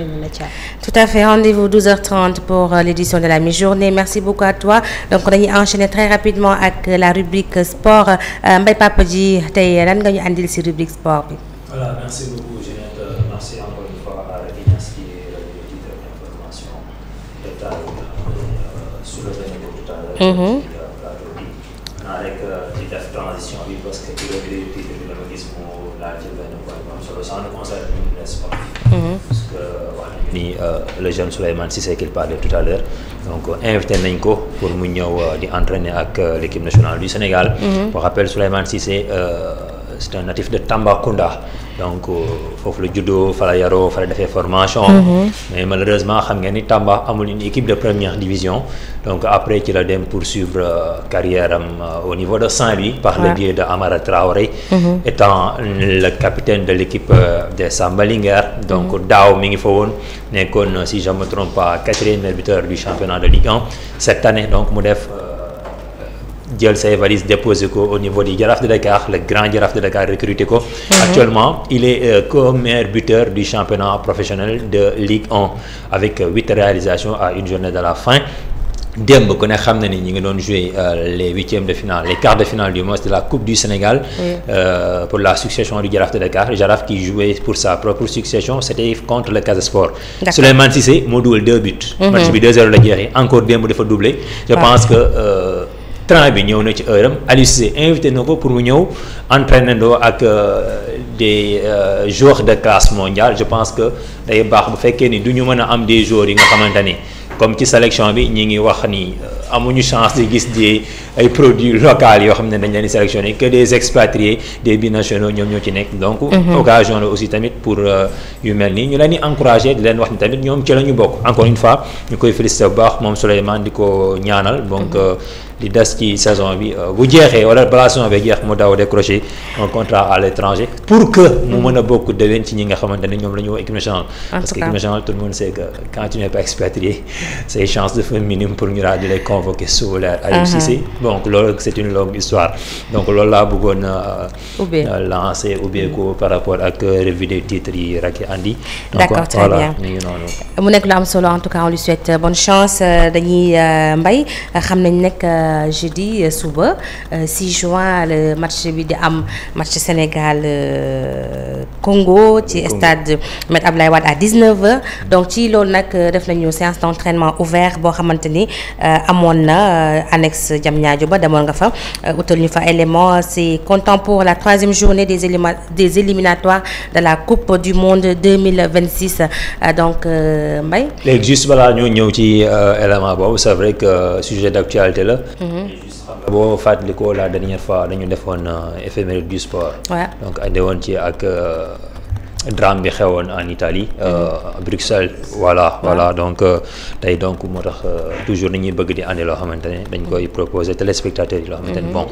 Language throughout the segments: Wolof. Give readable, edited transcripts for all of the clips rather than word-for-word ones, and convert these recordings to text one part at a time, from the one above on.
Tout à fait, rendez-vous 12h30 pour l'édition de la mi-journée. Merci beaucoup à toi. Donc dañuy enchaîner très rapidement avec la rubrique sport. Mbaye Papa Ji tey lan nga ñu andil ci rubrique sport bi. Voilà, merci beaucoup Jeannette. Merci encore une fois à Radinas qui est le titre d'information détail sur le vénégo tout à l'heure. Plateau bi xanaa rek di def transition bi parce que ci le titre bi dama gis mu laal ci benn point bu am solo ça nous concerne ñun les sportifs. Parce que wax nañu ni le jeune Souleymane Cissé qu'il parlait tout à l'heure donc invité nañ ko pour mu ñëw di entraîner ak l'équipe nationale du Sénégal. Pour rappel Souleymane Cissé c'est un natif de Tambacounda donc foofu la juddoo fa la yaroo fa la defee formation. Mais malheureusement xam ngeen ni Tamba amul une équipe de première division donc après ci la dem poursuivre carrière am au niveau de Saint-Louis par le biais de Amara Traoré. Étant le capitaine de l'équipe des Samba Linguère donc daaw mi ngi fa woon nekkoon si je me trompe pas 4e meilleur buteur du championnat de Ligue 1 cette année donc mu def jël ses valises déposé ko au niveau du Jaraaf de Dakar le grand Jaraaf de Dakar recruté ko. Actuellement il est co-meilleur buteur du championnat professionnel de Ligue 1 avec 8 réalisations à une journée de la fin. Démb ku ne xam na ni ñi ngi doon jouer les huitièmes de finale les quarts de finale du moins de la Coupe du Sénégal. Pour la succession du Jaraaf de Dakar le Jaraaf qui jouait pour sa propre succession c'était contre le Casa Sport. Souleymane Cissé moo dugal 2 buts. Match bi 2-0 la jeexee encore démb dafa doublé. Je pense que train bi ñëw na ci heure am Aliou Cissé invité na ko pour mu ñëw entraîner ndoo ak des joueurs de classe mondiale. Je pense que day baax bu fekkee ni du ñu mën a am des joueurs yi nga xamante ni comme ci sélection bi ñi ngi wax ni amuñu chance di gis ay produits locaux yoo xam ne dañ leen di sélectionner que des expatriés des binationaux ñoom ñoo ci nekk donc occasion la aussi tamit pour yu mel nii ñu leen di encourager di leen wax ni tamit ñoom ci la ñu bokk encore une fois ñu koy féliciter bu baax moom Souleymane di ko ñaanal donc li des ci saison bi bu jeexee wala balaa saison bi jeex mu daw décrocher un contrat à l'étranger pour que mu mën a bokk déwén ci ñi nga xamante ne ñoom la ñu woo équipe nationale parce que équipe nationale tout le monde sait que quand tu n'es pas expatrié say chances de faire minimum pour ñu daal di lay convoquer sous l'air Aliou Cissé donc loolu c'est une longue histoire donc loolu laa bëggoon lancer ubbeeku par rapport ak revue des titres yi Racky andi. D'accord, très bien mi ngi noonu. mu nekk lu am solo en tout cas on lui souhaite bonne chance dañuy mbay xam nañ nekk jeudi suba 6 juin le match bi di am match Sénégal Congo ci stade Me Abdoulaye Wade à 19h donc ci loolu nag def nañu séance d'entraînement ouvert boo xamante ni amoon na annexe Diamniadio ba demoon nga fa utal ñu fa élément c'est comptant pour la 3e journée des éliminatoires de la Coupe du Monde 2026 donc Mbaye. léegi juste balaa ñoo ñëw ci élément boobu c'est vrai que sujet d'actualité la. boo fàttalikoo la dernière fois dañu defoon éphéméride du sport. donc andi woon ci ak drame bi xewoon en Italie. Bruxelles voilà donc tey donc moo tax toujours dañuy bëgg di andi loo xamante ne dañ koy proposer téléspectateurs yi loo xamante ne bon.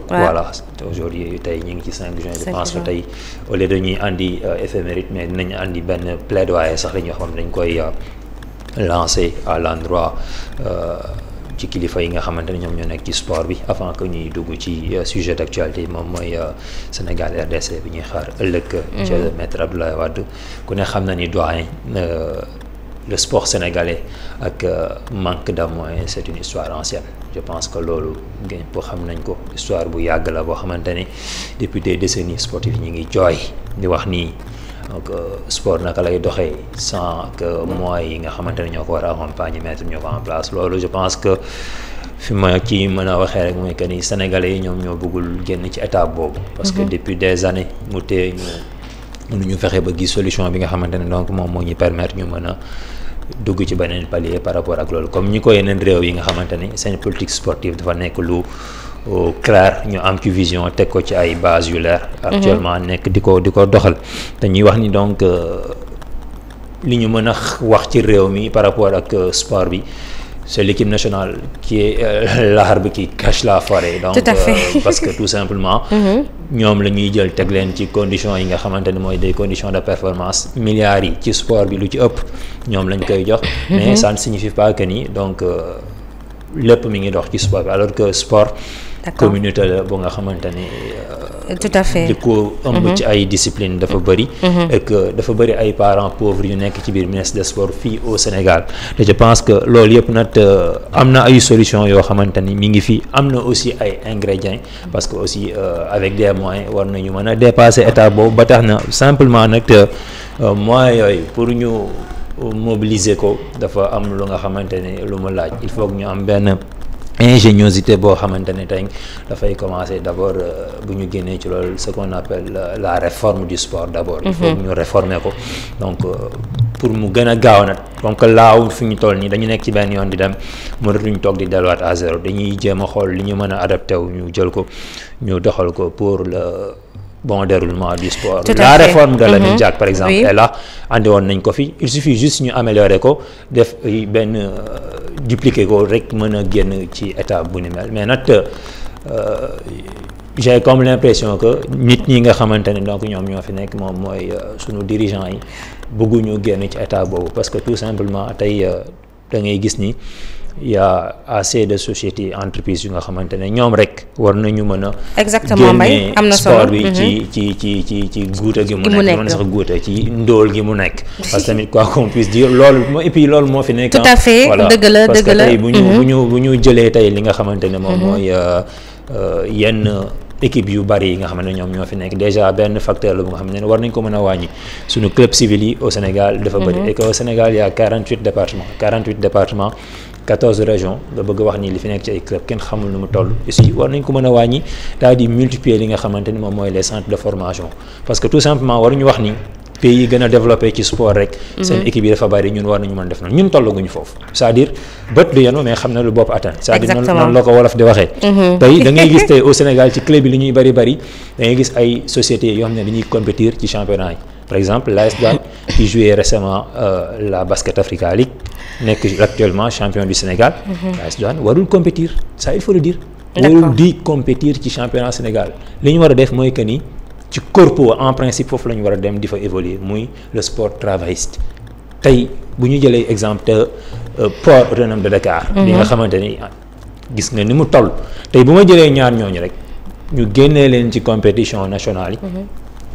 voilà aujourd'hui tey ñu ngi ci 5 juin je pense que tey au lieu dañuy andi éphéméride mais dinañ andi benn plaidoyer sax la ñoo xam ne dañ koy lancer à l'endroit ci kilifa yi nga xamante ne ñoom ñoo nekk ci sport bi avant que ñuy dugg ci sujet d'actualité moom mooy Sénégal RDC bi ñuy xaar ëllëg ci maître Abdoulaye Wade ku ne xam na ni doyen le sport sénégalais ak manque de moyens c'est une histoire ancienne je pense que loolu ñëpp xam nañ ko histoire bu yàgg la boo xamante ne depuis des décennies sportifs ñi ngi jooy di wax nii donc sport naka lay doxee sans que moyens yi nga xamante ne ñoo ko war a accompagner mettre ñoo ko en place loolu je pense que fi ma ci mën a waxee rek mooy que ni sénégalais yi ñoom ñoo bëggul génn ci étape boobu. parce que depuis des années mu tee ñu fexe ba gis solution bi nga xamante ne donc moom moo ñu permettre ñu mën a dugg ci beneen palier par rapport ak loolu comme ñi ko yeneen réew yi nga xamante ni seen politique sportive dafa nekk lu clair ñu am ci vision teg ko ci ay bases yu leer. Actuellement nekk di ko doxal te ñuy wax ni donc li ñu mën a wax ci réew mi par rapport ak sport bi c'est l'équipe nationale qui est l'arbre qui cache la forêt. Donc parce que tout simplement ñoom la ñuy jël teg leen ci conditions yi nga xamante ni mooy des conditions de performance milliards yi ci sport bi lu ci ëpp ñoom lañ koy jox. Mais ça ne signifie pas que ni donc lépp mi ngi dox ci sport bi alors que sport communauté la bu nga xamante ni tout à fait di ko ëmb ci ay discipline dafa bëri et que dafa bëri ay parents pauvres yu nekk ci biir ministre des sports fii au Sénégal te je pense que loolu yëpp nag am na ay solutions yoo xamante ni mi ngi fi am na aussi ay ingrédients parce que aussi avec des moyens war nañu mën a dépasser état boobu ba tax na simplement nag moyens yooyu pour ñu mobiliser ko dafa am lu nga xamante ni lu mu laaj il faut que ñu am benn ingéniosité boo xamante ne tey dafay commencer d'abord bu ñu génnee ci loolu ce qu'on appelle la réforme du sport d'abord il faut que ñu réformer ko donc pour mu gën a gaaw nag donc laaw fi ñu toll nii dañu nekk ci benn yoon di dem mënatuñu toog di delluwaat à zéro dañuy jéem a xool li ñu mën a adapté wu ñu jël ko ñu doxal ko pour le bon déroulement du sport. La réforme de Lamine Diack par exemple est là andi woon nañ ko fi il suffit juste ñu améliorer ko def benn dupliquer ko rek mën a génn ci étape bu ni mel mais nag j'ai comme l'impression que nit ñi nga xamante ne donc ñoom ñoo fi nekk moom mooy sunu dirigeants yi bëgguñu génn ci étape boobu parce que tout simplement tey da ngay gis ni il y a assez de sociétés entreprises yu nga xamante ne ñoom rek war nañu mën a exactement Mbaye am na solo sport bi ci guuta gi mu nekk mën sax guuta ci ndóol gi mu nekk parce que tamit quoi qu'on puisse dire loolu et puis loolu moo fi nekk tout à fait dëgg la parce que tey bu ñu jëlee tey li nga xamante ne moom mooy yenn équipe yu bari yi nga xam ne ñoom ñoo fi nekk déjà benn facteur la bu nga xam ne war nañ ko mën a wàññi suñu club civil yi au Sénégal dafa bëri et que au Sénégal il y a 48 départements 14 régions nga bëgg wax ni li fi nekk ci ay club kenn xamul nu mu toll aussi war nañ ko mën a wàññi daal di multiplier li nga xamante ni moom mooy les centres de formation parce que tout simplement waruñu wax ni pays yi gën a développé ci sport rek seen équipe yi dafa bari ñun war nañu mën def noonu ñun tollaguñu foofu c'est-à-dire bët du yenu mais xam na lu bopp atteint c'est-à-dire noonu la ko wolof di waxee tey da ngay gis tey au Sénégal ci club yi li ñuy bari da ngay gis ay sociétés yoo xam ne dañuy compétir ci championnat yi par exemple l'AS Douanes qui jouait récemment la Basket Africa League nekk actuellement champion du Sénégal l'AS Douanes warul compétir ça il faut le dire warul di compétir ci championnat Sénégal li ñu war a def mooy que ni ci corpo en principe foofu la ñu war a dem di fa évoluer muy le sport travailliste tey bu ñu jëlee exemple te port autonome de Dakar li nga xamante ni gis nga ni mu toll tey bu ma jëlee ñaar ñooñu rek ñu génnee leen ci compétition nationale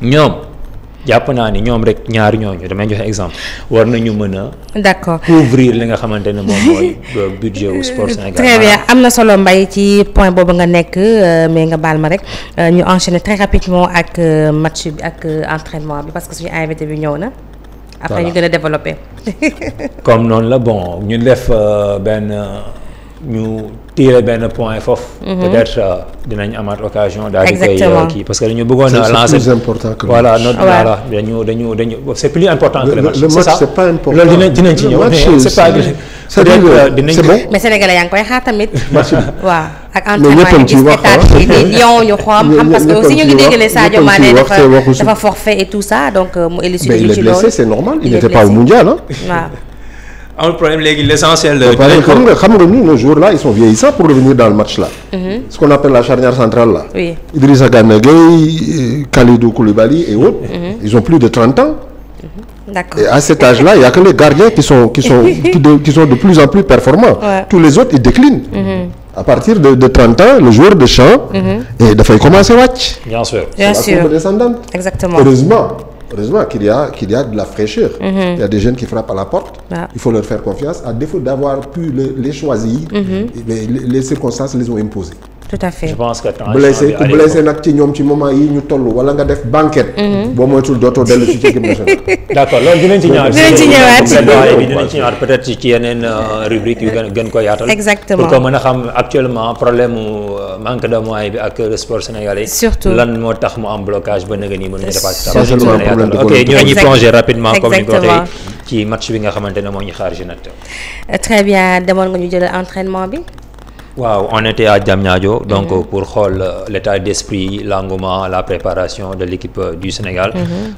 yi ñoom jàpp naa ni ñoom rek ñaari ñooñu damay joxe exemple war nañu mën a d'accord couvrir li nga xamante ne moom mooy budget wu sport Sénégal. très bien am na solo Mbaye ci point boobu nga nekk mais nga baal ma rek ñu enchaîner très rapidement ak match bi ak entraînement bi parce que suñu invité bi ñëw na après ñu gën a développer. comme noonu la bon ñu def ñu tirer benn point foofu. peut-être dinañ amaat occasion. daal di koy kii parce que dañu bëggoon a lancer. c'est plus important que voilà dañu c'est plus important que le match. le match c'est pas important. loolu dinañ ci ñëw c'est pas dinañ mais sénégalais yaa ngi koy xaar tamit. waaw ak ñëppam entraînement ci wax yi Lyon ñu xam parce que aussi ñu ngi dégg Sadio Mané dafa forfait et tout ça donc mu élucider mais il est blessé c'est normal il n'était pas au mondial waaw. amul problème léegi l'essentiel. xam nga nous nos joueurs là ils sont vieillissants pour revenir dans le match là. Ce qu'on appelle la charnière centrale là. Oui. Idrissa Gana Gueye, Kalidou Koulibaly et autres. Ils ont plus de 30 ans. D'accord. Et à cet âge-là, il y a que les gardiens qui sont de plus en plus performants. Ouais. Tous les autres ils déclinent. À partir de 30 ans, le joueur de champ et dafay commencer wàcc. Bien sûr. Bien C'est sûr. la courbe descendante. Exactement. Heureusement qu'il y a de la fraîcheur. Il y a des jeunes qui frappent à la porte. Ah. Il faut leur faire confiance. À défaut d'avoir pu les choisir, les circonstances les ont imposés. Tout à fait. Je pense que blessé nag ci ñoom ci moment yi ñu toll wala nga def banquette. boo moytul dootoo dellu ci équipe nationale. d'accord loolu dinañ ci ñëwaat. dinañ ci ñëwaat peut-être ci yeneen rubrique yu gën ko yaatal. Exactement. pour que mën a xam actuellement problème manque de moyens bi ak le sport sénégalais. Surtout lan moo tax mu am blocage ba nga nii mënuñu dépasser. Surtout ok ñu ngi plongé rapidement comme ni ko Exactement. waxee ci match bi nga xamante ne moo ñu xaar Ginette. très bien demoon nga ñu jël entraînement bi. waaw on était à Diamniadio donc pour xool l'état d'esprit l'engouement la préparation de l'équipe du Sénégal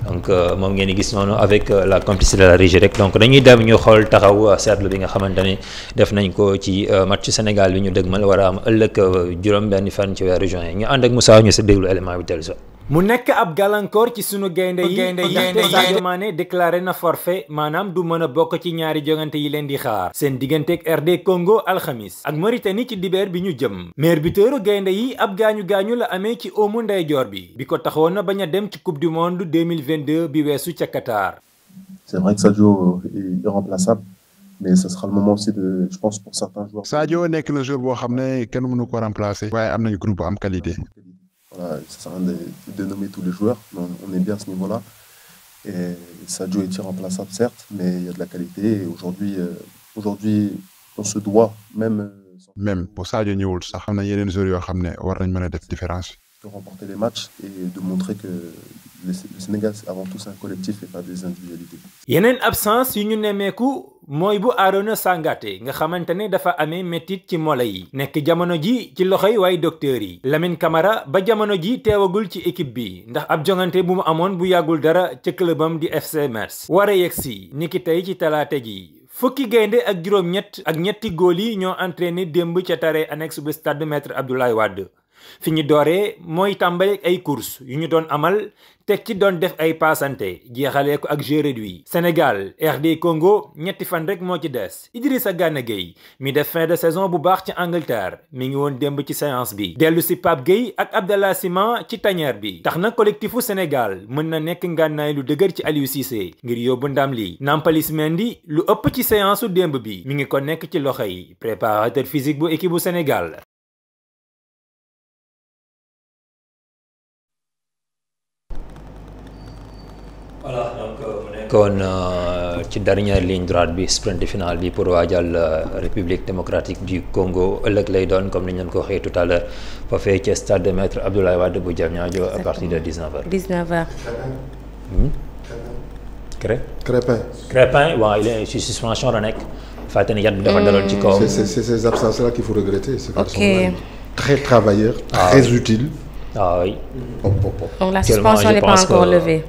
donc moom ngeen di gis noonu avec la complicité de la régie rek donc dañuy dem ñu xool taxaw seetlu bi nga xamante ne def nañ ko ci match Sénégal bi ñu dëgmal war a am ëllëg juróom benn fan ci weeru juin ñu ànd ak Moussa ñu sa déglu élément bi dellu mu nekk ab gàllankoor ci sunu gaynde yi ndaxte Sadio Mané déclaré na forfait maanaam du mën a bokk ci ñaari jongante yi leen di xaar seen digganteeg RD Congo alxamis ak Mauritanie ci dibeer bi ñu jëm. meilleur buteur gaynde yi ab gaañu la amee ci oomu ndeyjoor bi ko taxoon na bañ a dem ci coupe du monde 2022 bi weesu ca Qatar. C'est vrai que Sadio est irremplaçable. Mais ce sera le moment aussi de, je pense, pour certains joueurs. Sadio nekk na joueur boo xam ne kenn mënu ko remplacer. waaye am nañu groupe bu am qualité. Voilà, ça sert à rien de dénommer tous les joueurs, mais on est bien à ce niveau-là. Et Sadio est irremplaçable, certes, mais il y a de la qualité. Et aujourd'hui, on se doit même pour Sadio ñëwul sax xam na yeneen joueurs yoo xam ne war nañ mën a def différence. de remporter les matchs et de montrer que le Sénégal, c'est avant tout un collectif et pas des individualités. yeneen absence yu ñu nemmeeku mooy bu Arona Sangaté nga xamante ne dafa amee métit ci mola yi nekk jamono ji ci loxoy waaye docteur yi. Lamine Camara ba jamono ji teewagul ci équipe bi ndax ab jongante bu mu amoon bu yàggul dara ca clubam di FC Metz. war a yegsi niki tey ci talaate ji. fukki gaynde ak juróom-ñett ak ñetti góol yi ñoo entraîné démb ca terrain annexe bu stade Maître Abdoulaye Wade. fi ñu dooree mooy tàmbali ay course yu ñu doon amal teg ci doon def ay paasante jeexalee ko ak jeu réduit. Sénégal RD Congo ñetti fan rek moo ci des. Idrissa Gana Gueye mi def fin de saison bu baax ci Angleterre mi ngi woon démb ci séance bi. dellu si Pape Gueye ak Abdallah Sima ci tanière bi. tax na collectifu Sénégal mën na nekk ngànnaay lu dëgër ci Aliou Cissé ngir yóbbu ndam li. Nampalys Mendy lu ëpp ci séance su démb bi mi ngi ko nekk ci loxo yi préparateur physique bu équipe bu Sénégal. voilà donc mu nekkoon ci dernière ligne droite bi sprint final bi pour waajal République démocratique du Congo ëllëg lay doon comme ni ñu leen ko waxee tout à l'heure foofee ci stade de Maître Abdoulaye Wade bu Diamniadio à partir de 19h. 19h. Crépin waaw il est sur suspension la nekk fàtte ne yat bi dafa daloon ci kaw. c'est ces absences là qu'il faut regretter. Ces garçons-là très travailleurs, très utiles. Ah oui. Donc la suspension n'est pas encore levée.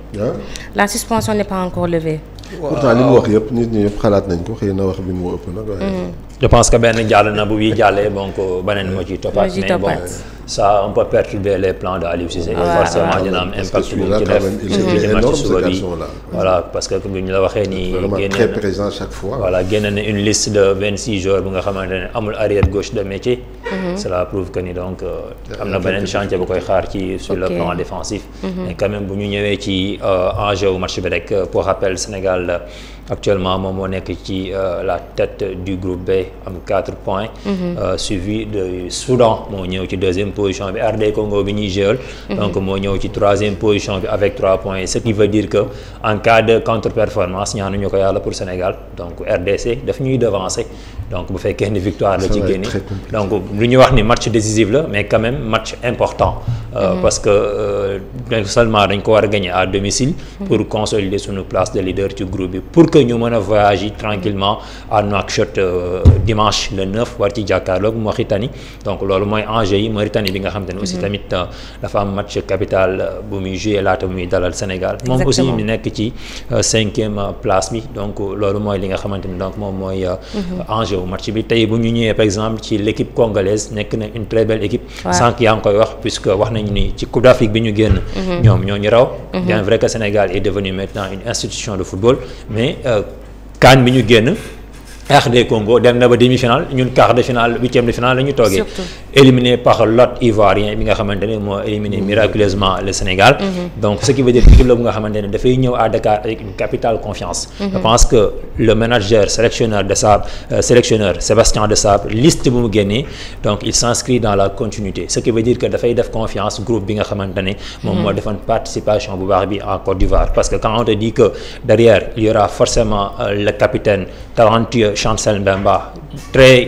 La suspension n'est pas encore levée. pourtant li mu wax yëpp nit ñi yëpp xalaat nañ ko xëy na wax bi moo ëpp nag waaye. je pense que benn jàll na bu bii jàllee donc beneen moo ciy toppaat mais bon ça on peut perturber les plans de Aliou Cissé. forcément dina am impact bu ci def match suba bi voilà parce que comme ñu la waxee nii. vraiment très présent chaque fois. voilà génne na une liste de 26 joueurs bu nga xamante ne amul arrière gauche de métier. cela prouve que ni donc am na beneen chantier bu koy xaar ci sur le plan défensif. mais quand même bu ñu ñëwee ci enjeu wu match bi rek pour rappel Sénégal actuellement moom moo nekk ci la tête du groupe B am 4 points. Suivi de Soudan moo ñëw ci deuxième position bi RD Congo bi ñuy jéewal. donc moo ñëw ci troisième position bi avec 3 points ce qui veut dire que en cas de contre-performance ñaanuñu ko yàlla pour Sénégal donc RDC daf ñuy devancer donc bu fekkee ni victoire la ci génne donc lu ñu wax ni match décisif la mais quand même match important. parce que seulement dañ ko war a gagner à domicile. pour consolider suñu place de leader ci groupe bi pour que ñu mën a voyager tranquillement à Nouakchott dimanche le 9 war ci jàkkaarloog Mauritanie donc loolu mooy enjeu yi Mauritanie bi nga xam te ne aussi tamit dafa am match capital bu muy joué laata bu muy dalal Sénégal moom aussi mi nekk ci 5e place bi donc loolu mooy li nga xamante ni donc moom mooy enjeu match bi tey bu ñu ñëwee par exemple ci l'équipe congolaise nekk na une très belle équipe sànq yaa ngi koy wax puisque wax nañu ni ci Coupe d'Afrique bi ñu génn ñoom ñoo ñu raw bien vrai que Sénégal est devenu maintenant une institution de football mais CAN bi ñu génn RD Congo dem na ba demi-finale ñun quart de finale huitième de finale la ñu toogee éliminé par l'hôte ivoirien bi nga xamante ne moo éliminé miraculeusement le Sénégal donc ce qui veut dire que équipe la bu nga xamante ne dafay ñëw à Dakar avec une capitale confiance je pense que le manager sélectionneur Sébastien Desabre liste bu mu génnee donc il s'inscrit dans la continuité ce qui veut dire que dafay def confiance groupe bi nga xamante ne moom moo defoon participation bu baax bi en Côte d'Ivoire parce que quand on te dit que derrière il y aura forcément le capitaine talentueux Chancel Mbemba très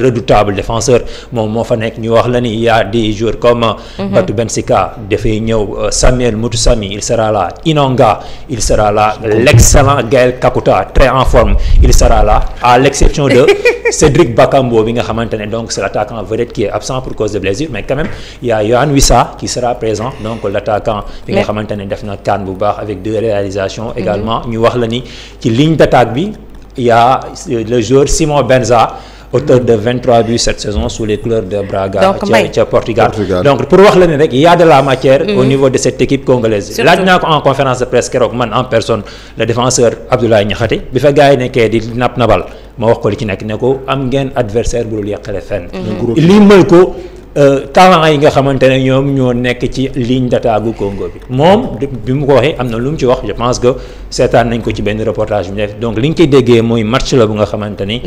redoutable défenseur moom moo fa nekk ñu wax la ni il y a des joueurs comme Batou Bensika dafay ñëw Samuel Moutoussamy il sera là Inonga il sera là l'excellent Gaël Kakuta très en forme il sera là à l'exception de Cédric Bakambo bi nga xamante ne donc c'est l'attaquant vedette qui est absent pour cause de blessure mais quand même il y a Yohan Wissa qui sera présent donc l'attaquant bi nga xamante ne def na CAN bu baax avec 2 réalisations également ñu wax la ni ci ligne d'attaque bi il y a le joueur Simon Benza auteur de 23 buts cette saison sous les couleurs de Braga ca Portugal. Donc pour wax la ne rek il y a de la matière au niveau de cette équipe congolaise. laaj naa ko en conférence de presse keroog man en personne le défenseur Abdoulaye Niakhaté bi fa gars yi nekkee di nabal ma wax ko li ci nekk ne ko am ngeen adversaire bu dul yàqale fenn. lii mën ko talent yi nga xamante ne ñoom ñoo nekk ci ligne d'attaque gu Congo bi moom bi mu ko waxee am na lu mu ci wax je pense que seetaan nañ ko ci benn reportage bi def donc li ñu koy déggee mooy match la bu nga xamante ni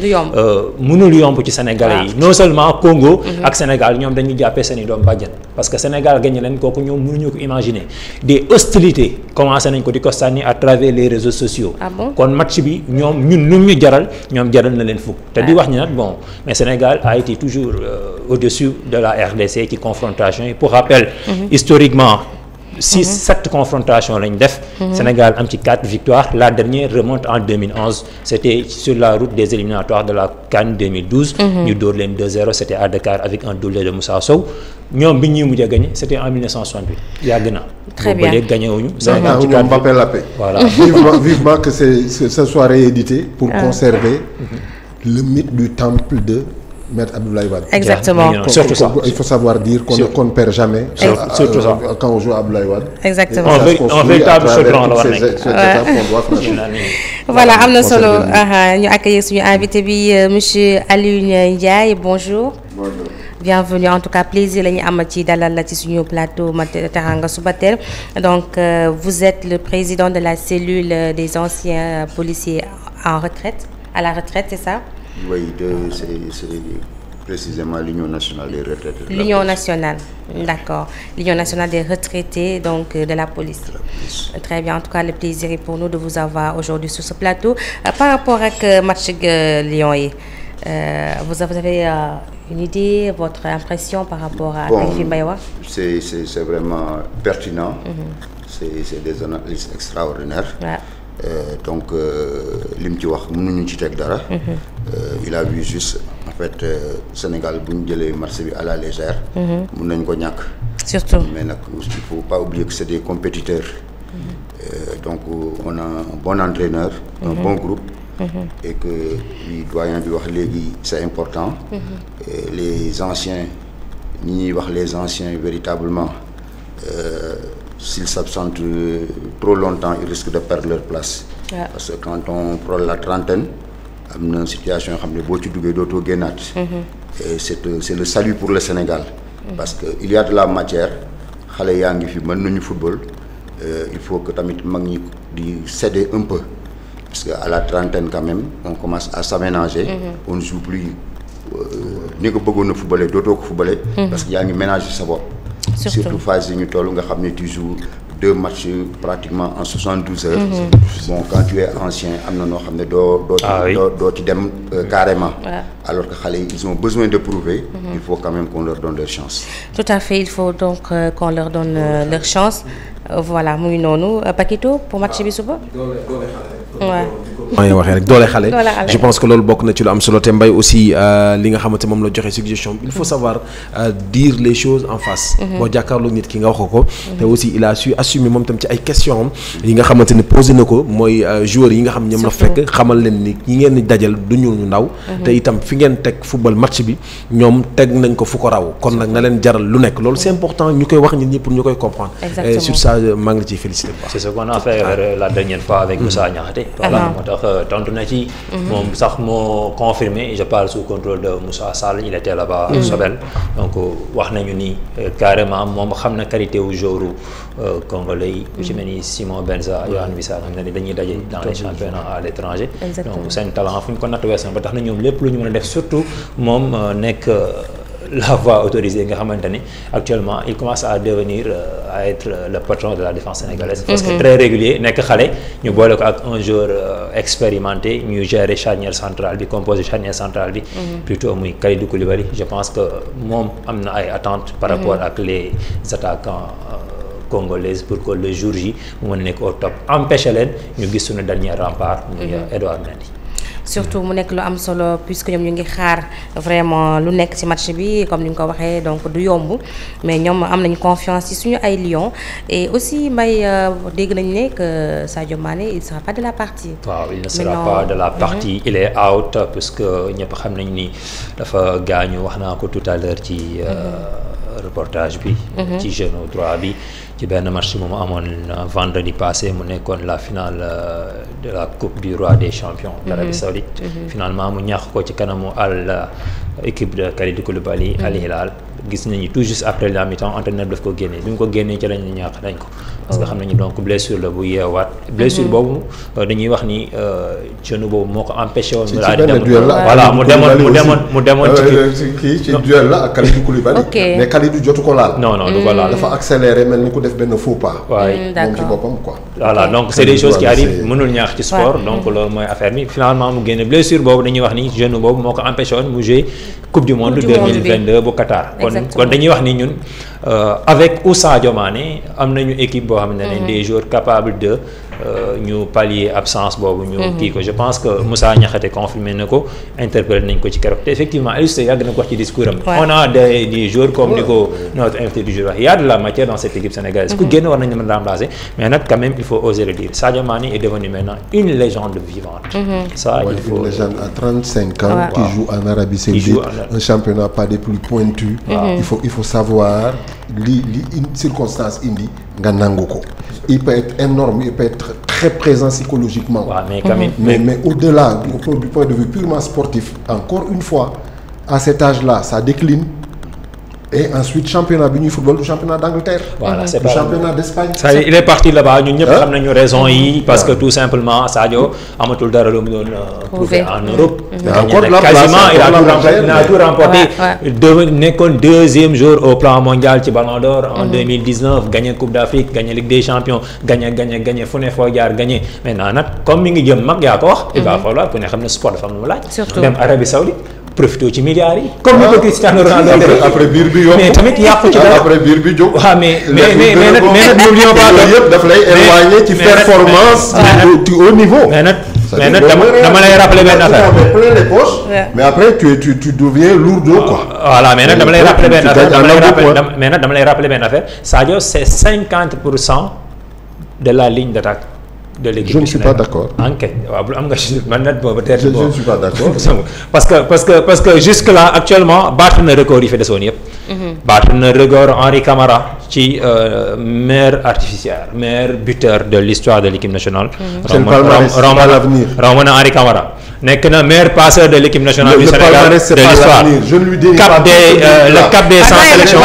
mënul yomb ci Sénégalais yi non seulement Congo ak Sénégal ñoom dañuy jàppee seen i doom bàjjan parce que Sénégal gagné leen kooku ñoom mënuñu ko imaginer des hostilités commencé nañ ko di ko sànni à travers les réseaux sociaux kon match bi ñoom ñun lu ñu jaral ñoom jaral na leen fukk te di wax ñi nag bon mais Sénégal a été toujours au-dessus de la RDC ci confrontation yi pour rappel historiquement 7 confrontations lañ def Sénégal am ci 4 victoires la dernière remonte en 2011 c'était sur la route des éliminatoires de la CAN 2012 ñu dóor leen 2-0 c'était à Dakar avec un doublé de Moussa Sow ñoom bi ñuy mujjee gagné c'était en 1968 yàgg na très bien boobu ba léegi gagné wuñu Mbappé la paix voilà vivement que ce soit réédité pour conserver le mythe du temple de Maître Abdoulaye Wade. Exactement. Surtout ça. Il faut savoir dire qu'on ne perd jamais. Surtout ça. Quand on joue à Abdoulaye Wade. Exactement. Un véritable chaudron la war voilà am na solo ñu accueillir suñu invité bi monsieur Alioune Ndiaye bonjour. Bonjour. Bienvenue en tout cas plaisir la ñu am ci dalal la ci suñu plateau Teranga Subatel donc vous êtes le président de la cellule des anciens policiers en retraite à la retraite c'est ça? Oui, c'est précisément l'Union nationale des retraités. L'Union nationale, d'accord. L'Union nationale des retraités donc de la police. Très bien, en tout cas le plaisir est pour nous de vous avoir aujourd'hui sur ce plateau. Par rapport ak match Lions yi vous avez une idée, votre impression par rapport à Kaliphine Mbaye wax? C'est vraiment pertinent. C'est des analyses extraordinaires. Ouais. Donc li mu ci wax mënuñu ci teg dara. Il a vu juste en fait Sénégal bu ñu jëlee match bi à la légère. mën nañ ko ñàkk. surtout mais nag il faut pas oublier que c'est des compétiteurs. Donc on a un bon entraîneur. Un bon groupe. Et que li doyen bi wax léegi c'est important. Les anciens ñi ñuy wax les anciens véritablement. S'ils s'absentent trop longtemps, ils risquent de perdre leur place. Ouais. Parce que quand on prend la trentaine, am na situation yoo xam ne boo ci duggee dootoo génnaat. Et c'est le salut pour le Sénégal. Parce que il y a de la matière xale yaa ngi fi mën nañu football il faut que tamit mag ñi di céder un peu parce que à la trentaine quand même on commence à s'aménager. On ne joue plus ni ko bëggoon a footballer dootoo ko footballer. Parce que yaa ngi ménager sa bopp. Surtout phase yi ñu toll nga xam ne tu joues 2 matchs pratiquement en 72 heures. Bon quand tu es ancien am na noo xam ne doo ci dem carrément. Alors que xale yi ils ont besoin de prouver. Il faut quand même qu'on leur donne leur chance. Tout à fait il faut donc qu'on leur donne leur chance voilà muy noonu Paquito pour match bi suba. waaw. maa ngi waxee rek doole xale je pense que loolu bokk na ci lu am solo te Mbaye aussi li nga xamante moom la joxe suggestion il faut savoir dire les choses en face. boo jàkkaarloo nit ki nga wax ko. te aussi il a su assumer moom tam ci ay questions yi nga xamante ne posé na ko mooy joueurs yi nga xam ñoom la fekk xamal leen ni ñi ngeen di dajal du ñu ndaw. te itam fi ngeen teg football match bi ñoom teg nañ ko fu ko raw kon nag na leen jaral lu nekk loolu c'est important ñu koy wax nit ñi pour ñu koy comprendre. et sur ça maa ngi la ciy féliciter. c'est ce qu'on a fait la dernière fois avec Moussa Niakhaté. voilà moo tax tontu na ci. moom sax moo confirmé je parle sous contrôle de Moussa Sall il était là-bas. Sobel donc wax nañu ni carrément moom xam na qualité wu joueur congolais yi. ci mel ni Simon Benza Yohan Wissa xam ne dañuy daje dans les championnats à l'étranger. donc seen talent fu ñu ko natt weesu ba tax na ñoom lépp lu ñu mën a def surtout moom nekk. La voix autorisée nga xamante ni actuellement il commence à devenir à être le patron de la défense sénégalaise. parce que très régulier nekk xale ñu boole ko ak un joueur expérimenté ñu gérer charnière centrale bi composé charnière centrale bi. plutôt muy Kalidou Koulibaly je pense que moom am na ay attentes par rapport ak les attaquants congolaises pour que le jour J mu mën nekk au top empêcher leen ñu gis suñu dernier rempart muy Edouard Mendy. surtout mu nekk lu am solo puisque ñoom ñu ngi xaar vraiment lu nekk ci match bi comme ni nga ko waxee donc du yomb mais ñoom am nañu confiance ci suñu ay Lions et aussi Mbaye dégg nañu ne que Sadio Mané il sera pas de la partie. waaw il ne sera pas de la partie il est out puisque ñëpp xam nañ ni dafa gaañu wax naa ko tout à l'heure ci reportage bi. ci genou droit bi. ci benn match bu mu amoon vendredi passé mu nekkoon la finale de la coupe du roi des champions d'Arabie Saoudite. Finalement mu ñàkk ko ci kanamu équipe de Kalidou Koulibaly Al Hilal gis nañu tout juste après la mi-temps entraîneur daf ko génnee bi mu ko génnee ci lañ ñàkk dañ ko parce que xam nañu donc blessure la bu yeewaat blessure boobu dañuy wax ni genou boobu moo ko empêché woon voilà mu demoon ci kii ci duel la ak Kalidou Koulibaly mais Kalidou jotu ko laal non du ko laal dafa accéléré mel ni ku def benn faux pas moom ci boppam quoi voilà donc c'est des choses qui arrivent mënul ñaax ci sport donc loolu mooy affaire bi finalement mu génne blessure boobu dañuy wax ni genou boobu moo ko empêché woon mu jouer coupe du monde 2022 bu Qatar kon dañuy wax ni ñun avec ou Sadio Mané am nañu équipe boo xam ne des joueurs capables de ñu pallier absence boobu ñu kii ko je pense que Moussa Niakhaté confirmé na ko interpellé nañ ko ci keroog te effectivement Aliou Cissé yàgg na ko wax ci discours am on a des joueurs comme ni ko notre invité du jour wax il y a de la matière dans cette équipe sénégalaise ku génn war nañu mën a remplacer mais nag quand même il faut oser le dire Sadio Mané est devenu maintenant une légende vivante ça il faut une légende à 35 ans qui joue en Arabie Saoudite un championnat pas des plus pointus il faut savoir li une circonstance indi nga nangu ko il peut être énorme il peut être très présent psychologiquement mais quand même mais au-delà du point de vue purement sportif encore une fois à cet âge-là ça décline et ensuite championnat bi ñuy football du championnat d'Angleterre voilà c'est du championnat d'Espagne il est parti là-bas ñun ñëpp xam nañu raison yi parce que tout simplement Sadio amatul dara lu mu doon prouver en Europe quasiment il a tout remporté nekkoon deuxième jour au plan mondial ci Ballon d'Or en 2019 gagné Coupe d'Afrique gagné Ligue des Champions gagné fu ne foo jaar gagné maintenant nag comme mi ngi jëm mag yaa ko wax il va falloir ku ne xam ne sport dafa am lu mu laaj dem Arabie Saoudite profité ci milliards yi. comme ni ko Cristiano Ronaldo après biir bi yokku mais tamit yàqu ci dara après biir bi jóg. waaw mais nag n'oublions pas que yëpp daf lay éloigner ci performance ci haut niveau. mais nag dama lay rappeler benn affaire. plein les poches. mais après tu deviens lourdeau quoi. voilà mais nag dama lay rappeler benn affaire dama lay rappeler benn affaire Sadio c'est 50% de la ligne d'attaque. de l'équipe. Je ne suis pas d'accord. Enquête waaw am nga man nag boobu peut-être. Je ne suis pas d'accord. parce que jusque là actuellement battre na record yi fi desoon yëpp. battre na record Henri Camara ci meilleur artificier meilleur buteur de l'histoire de l'équipe nationale. c'est le palmarès, c'est pas l'avenir. romb na Henri Camara nekk na meilleur passeur de l'équipe nationale du Sénégal de l'histoire. Je ne lui dirai pas le cap des 100 sélections.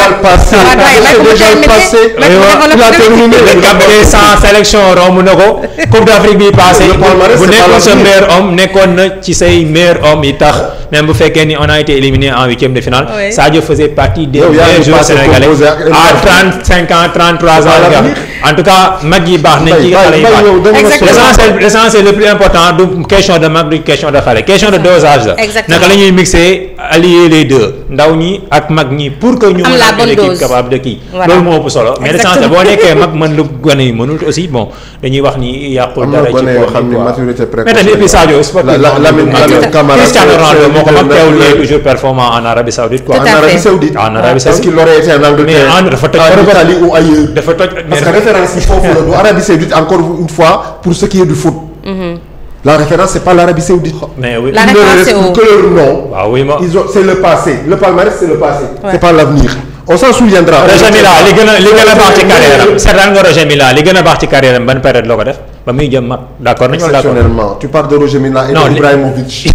Le cap des 100 sélections romb na ko. Coupe d'Afrique bi passé bu nekkoon sa meilleur homme nekkoon na ci say meilleur homme yi tax même bu fekkee ni on a été éliminé en huitième de finale Sadio faisait partie des meilleurs joueurs sénégalais à 35 ans 33 ans en tout cas mag yi baax nañ ci xale yi baax l'essentiel le plus important du question de mag du question de xale question de dosage la naka la ñuy mixer allier les deux ndaw ñi ak mag ñi pour que ñu mën a une équipe capable de kii loolu moo ëpp solo mais l'essentiel boo nekkee mag mën lu gone yi mënul aussi bon dañuy wax ni yàqul dara ci maturité précoce mais tamit Sadio Lamine Camara Cristiano Ronaldo moo ko mag teewul il est toujours performant en Arabie Saoudite quoi. En Arabie Saoudite est-ce qu'il aurait été en Angleterre dafa toj en Italie ou ailleurs dafa toj parce que référence yi foofu la du Arabie Saoudite encore une fois pour ce qui est du foot la référence c'est pas l'Arabie Saoudite mais oui la référence c'est que leur nom waaw oui c'est le passé le palmarès c'est le passé c'est pas l'avenir on s'en souviendra. Roger Mila li gën a baax ci carrière am seetaan nga Roger Mila li gën a baax ci carrière am ban période la ko def ba muy jëm mag d'accord nañu d'accord exceptionnellement tu parles de Roger Mila et de Ibrahimovic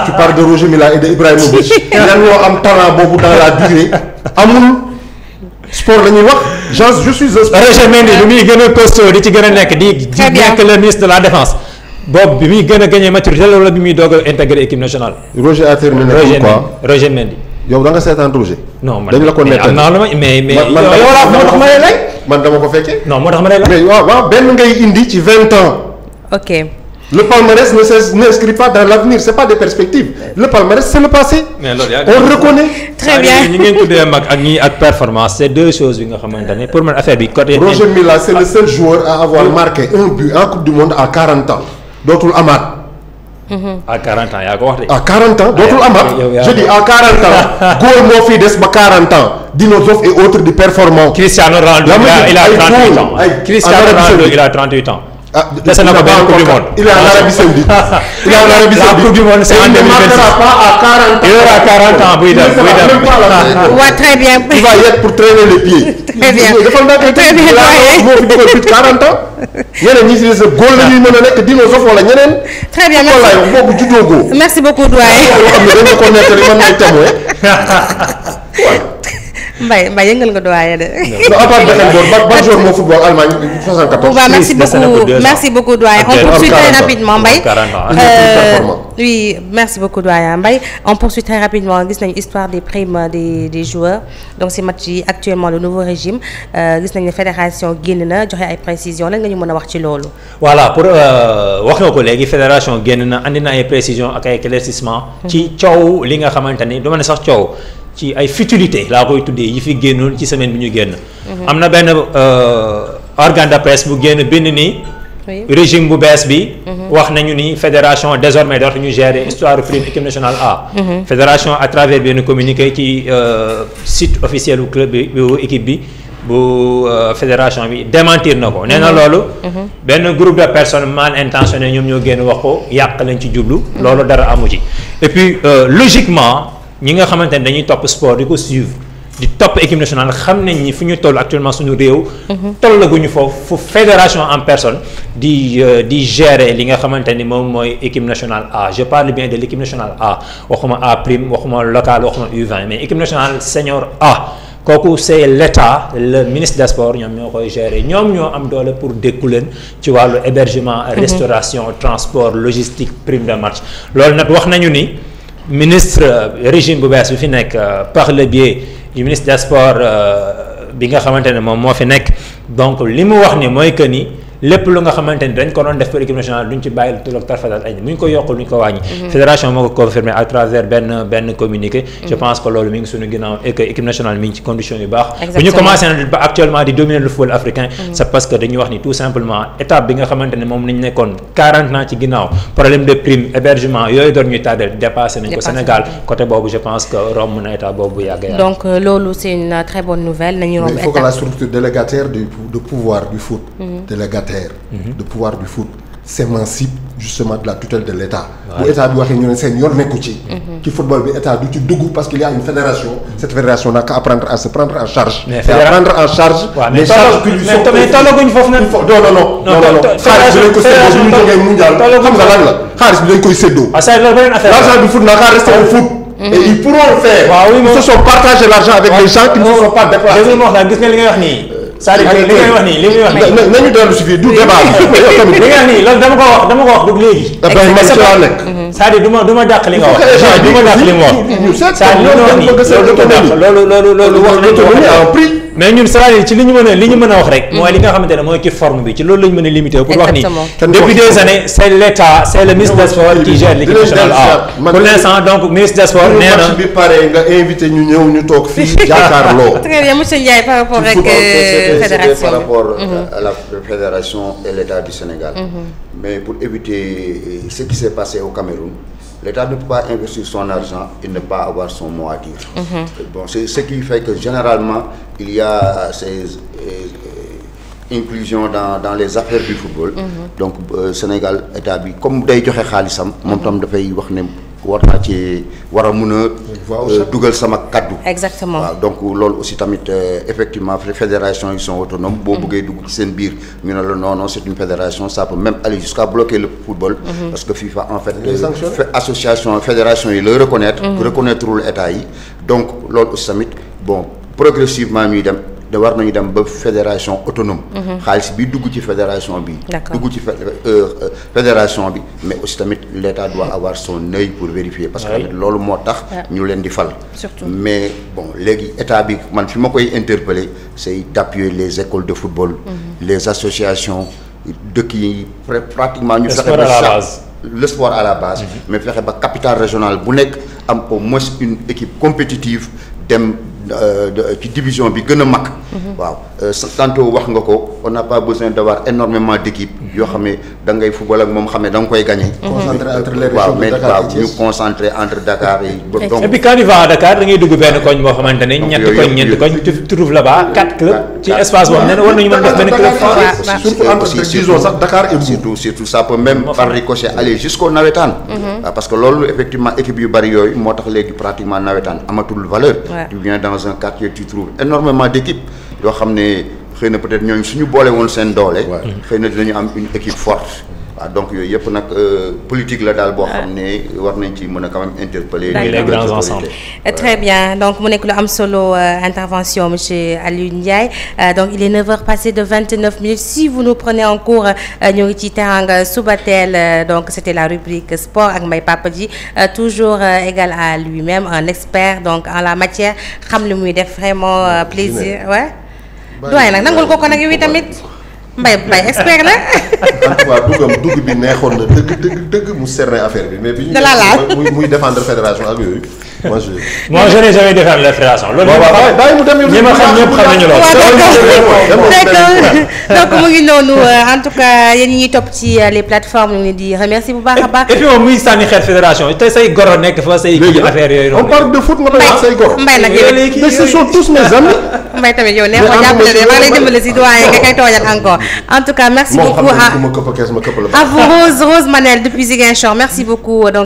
tu parles de Roger Mila et de Ibrahimovic ñan ñoo am talent boobu dans la durée amul sport la ñuy wax je suis un sport. Roger Mendy bi muy gën a costaud di ci gën a nekk di nekk le ministre de la défense boobu bi muy gën a gagné maturité loolu bi muy doog a intégré équipe nationale. Roger a terminé quoi Roger Mendy. yow da nga seetaan Roger. non man dañ la ko nettali mais moo tax ma lay lay man dama ko fekkee. non moo tax ma lay lay mais waaw benn ngay indi ci 20 ans. ok. le palmarès n'inscrit pas dans l'avenir c'est pas des perspectives le palmarès c'est le passé. mais loolu on reconnaît. très bien ñi ngeen tuddee mag ak ñi ak performance c'est deux choses yi nga xamante ne pour man affaire bi côté. Roger Mila c'est le seul joueur à avoir marqué un but en Coupe du Monde à 40 ans dootul amaat. à 40 ans yaa ko wax de. à 40 ans dootul amaat. je dis à 40 ans góor moo fi des ba 40 ans Dino Zoff et autres di performants. Cristiano Ronaldo il a 38 ans. Cristiano Ronaldo il a 38 ans. ah dese na ko benn coupe du monde. il est en Arabie Saoudite. il est en Arabie Saoudite. la coupe du monde c'est en 2026. il ne marquera pas à 40 ans. il aura 40 ans buy dem buy dem. waaw très bien. il va y être pour traîner les pieds. très bien très bien moo fi dugal plus de 40 ans. ñeneen ñi si des góor la ñuy mën a nekk Dino Zoff wala ñeneen. très bien merci boobu juddoo góor. merci beaucoup doyen. yoo xam ne dañ ko nettali man may témoin. Mbaye yëngal nga doyen de. non à part Beckenbauer ban joueur moo football Allemagne 74. merci beaucoup doyen. on poursuit très rapidement Mbaye. oui merci beaucoup doyen Mbaye on poursuit très rapidement gis nañu histoire des primes des joueurs donc ces matchs yi actuellement le nouveau régime gis nañu ne fédération génn na joxe ay précisions lan nga ñu mën a wax ci loolu. voilà pour wax nga ko léegi fédération génn na andi na ay précisions ak ay éclaircissements. ci coow li nga xamante ni dama ne sax coow. ci ay futilité laa koy tuddee yi fi génnoon ci semaine bi ñu génn. am na benn organe de presse bu génn bind ni. régime bu bees bi. wax nañu ni fédération désormais dootuñu gérer histoire prime équipe nationale A. fédération à travers benn communiqué ci site officiel bu club bi bu équipe bi bu fédération bi démentir na ko. nee na loolu. benn groupe de personnes mal intentionnées ñoom ñoo génn wax ko yàq lañ ci jublu. loolu dara amu ci et puis logiquement. ñi nga xamante ne dañuy topp sport di ko suivre di topp équipe nationale xam nañ ni fu ñu toll actuellement suñu réew. tollaguñu foofu fu fédération en personne di gérer li nga xamante ni moom mooy équipe nationale A je parle bien de l' équipe nationale A waxuma A prime waxuma local waxuma U20 mais équipe nationale senior A kooku c' est l' état le ministre des sports ñoom ñoo koy gérer ñoom ñoo am doole pour dékku leen ci wàllu hébergement. restauration transport logistique prime de match loolu nag wax nañu ni. ministre régime bu bees bi fi nekk par le biais du ministre des sports bi nga xamante ne moom moo fi nekk donc li mu wax ni mooy que ni lépp lu nga xamante ni dañ ko doon def pour équipe nationale duñ ci bàyyi lu tarfatal ay bu ñu ko yokkul lu ñu ko wàññi. fédération moo ko confirmé à travers benn communiqué. je pense que loolu mi ngi suñu ginnaaw et que équipe nationale mi ngi ci condition yu baax. bu ñu commencé na ba actuellement di dominer le football africain. c' est parce que dañuy wax ni tout simplement étape bi nga xamante ne moom nañ nekkoon 40 ans ci ginnaaw problème de prime hébergement yooyu doon ñuy tardé dépassé nañ ko Sénégal côté boobu je pense que romb na état boobu bu yàgg donc loolu c' est une très bonne nouvelle nañu romb état. il faut que la structure délégataire de pouvoir du foot. de pouvoir du foot s'émancipe justement de la tutelle de l'État. bu état bi waxee ñu ne seen yoon nekku ci. ci football bi état du ci dugg parce qu'il y a une fédération. cette fédération n'a qu'à apprendre à se prendre en charge. mais prendre en charge. les charges qui lui sont mais tollaguñ foofu nag. non xaalis bi dañ ko séddoo bu ñu jógee mondial xam nga lan la xaalis bi dañ koy séddoo. ah ça loolu beneen affaire l'argent du foot n'a qu'à rester au foot. et ils pourront le faire. waaw oui ils se sont partagé l'argent avec les gens qui ne se sont pas déplacés. gis nga li ngay wax nii. c'est-à-dire li ngay wax nii li muy wax nii. nañu dellu si fii du débat bi. li ngay wax nii loolu dama ko wax du léegi. man ci laa nekk. c'est-à-dire du ma dàq li nga wax. du ma dàq li mu wax. c'est-à-dire loolu wax nañu mais ñun c'est-à-dire ci li ñu mën a wax rek. mooy li nga xamante ne mooy ci forme bi ci loolu la ñu mën a limité pour wax ni. depuis des années c' est l' état c' est le ministre des sports qui gère l'équipe nationale A. pour l'instant donc ministre des sports nee na match bi pare nga invité ñu ñëw ñu toog fii jàkkaarloo. très bien monsieur Ndiaye par rapport ak fédération par rapport à la fédération et l' état du Sénégal. mais pour éviter ce qui s'est passé au Cameroun. L'État ne peut pas investir son argent et ne pas avoir son mot à dire. Bon, c'est ce qui fait que généralement, il y a ces inclusions dans les affaires du football. Donc, Sénégal, État bi comme day joxe xaalisam moom tam dafay wax ne war naa ci war a mun a dugal sama kaddu. exactement waaw donc loolu aussi tamit effectivement fédération ils sont autonomes. boo bëggee dugg ci seen biir ñu ne la non c'est une fédération ça peut même aller jusqu'à bloquer le football. parce que FIFA en fait association fédération yi la reconnaîtrewul état yi donc loolu aussi tamit bon progressivement ñuy dem da war nañu dem ba fédération autonome. xaalis bi dugg ci fédération bi. dugg ci fédération bi mais aussi tamit l'État doit avoir son œil pour vérifier parce que tamit loolu moo tax ñu leen di fal. surtout mais bon léegi état bi man fi ma koy interpeller c'est d'appuyer les écoles de football. les associations dëkk yi pratiquement ñu fexe ba le sport à la base. mais fexe ba capitale régionale bu nekk am au moins une équipe compétitive dem ci division bi gën a mag. waaw tantôt wax nga ko on n'a pas besoin d'avoir énormément d'équipes yoo xam ne da ngay football ak moom xam ne da nga koy gagner. concentré entre les waaw régions mais de Dakar waaw ñu concentré entre Dakar et donc et puis quand tu vas à Dakar da ngay dugg benn koñ boo xamante ne ñetti koñ ñeenti koñ tu trouves là-bas 4 clubs ci espace boobu nee na war nañu mën def benn club fort. surtout entre disons sax Dakar et Mbour. surtout ça peut même par ricochet aller jusqu'au nawetaan. waaw parce que loolu effectivement équipe yu bari yooyu moo tax léegi pratiquement nawetaan amatul valeur. tu viens dans un quartier tu trouves énormément d'équipes yoo xam ne xëy na peut-être ñooñu suñu boole woon seen doole. xëy na dinañu am une équipe forte. waaw donc yooyu yëpp nag politique la daal boo xam ne war nañ ci mën a quand même interpeller les grands ensembles. Très bien donc mu nekk lu am solo intervention monsieur Aliou Ndiaye donc il est 9h passé de 29 minutes si vous nous prenez en cours ñoo ngi ci Teranga Subatel donc c'était la rubrique sport ak Mbaye Papa Dji toujours égal à lui-même un expert donc en la matière xam li muy def vraiment plaisir ouais doyen nag nangul ko nag yow tamit Mbaye expert la. en tout cas dugg bi neexoon na dëgg mu cerner affaire bi mais bi ñu muy défendre fédération ak yooyu moi je n'ai jamais défendu la fédération. loolu ñi ma xam ñëpp xam nañu loolu. donc mu ngi noonu en tout cas yéen ñi topp ci les plateformes ñu ngi di remercier bu baax a baax. et puis moom muy sànni xeet fédération te say goro nekk fa say kii affaire yooyu noonu. on parle de foot nga doon wax say goro. Mbaye nag yow ce sont tous mes amis. Mbaye tamit yow neexoo jàppale de maa ngi lay dimbale si doyen nga koy tooñal encore en tout cas merci beaucoup à vous Rose Manel depuis Ziguinchor merci beaucoup donc